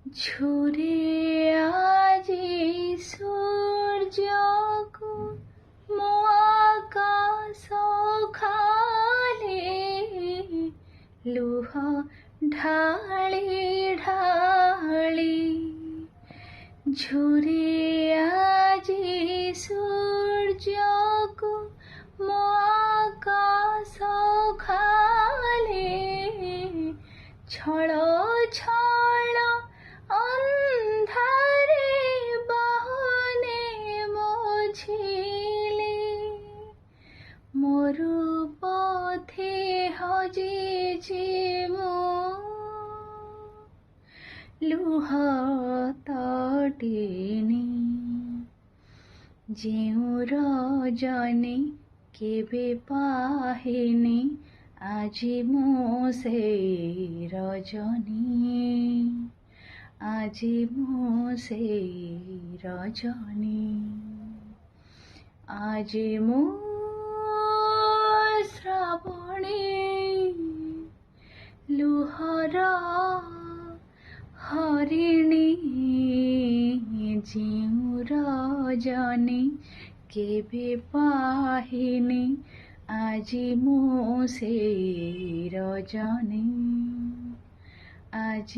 ঝরে আজি সূর্যକୁ ମୋ ଆକାଶ ଖାଲି ଲୁହ ଢାଳି ଢାଳି ঝরে আজি ସୂର୍ଯ୍ୟକୁ ମୋ ଆକାଶ ଖାଲି ଛଳ ଛଳ ଅନ୍ଧାରେ ବାହୁନେ ମୋଝିଲି ମୋର ପଥେ ହଜିଛି ମୁଁ ଲୁହ ତଟିନି ଯେଉଁ ରଜନୀ କେବେ ପାହେନି আজি ମୁଁ ସେଇ ରଜନୀ আজি ମୁଁ ସେଇ ରଜନୀ আজি ମୁଁ ଶ୍ରାବଣୀ ଲୁହର ହରିଣୀ ଯେଉଁ ରଜନୀ କେବେ ପାହେନି আজি ମୁଁ ସେଇ ରଜନୀ আজি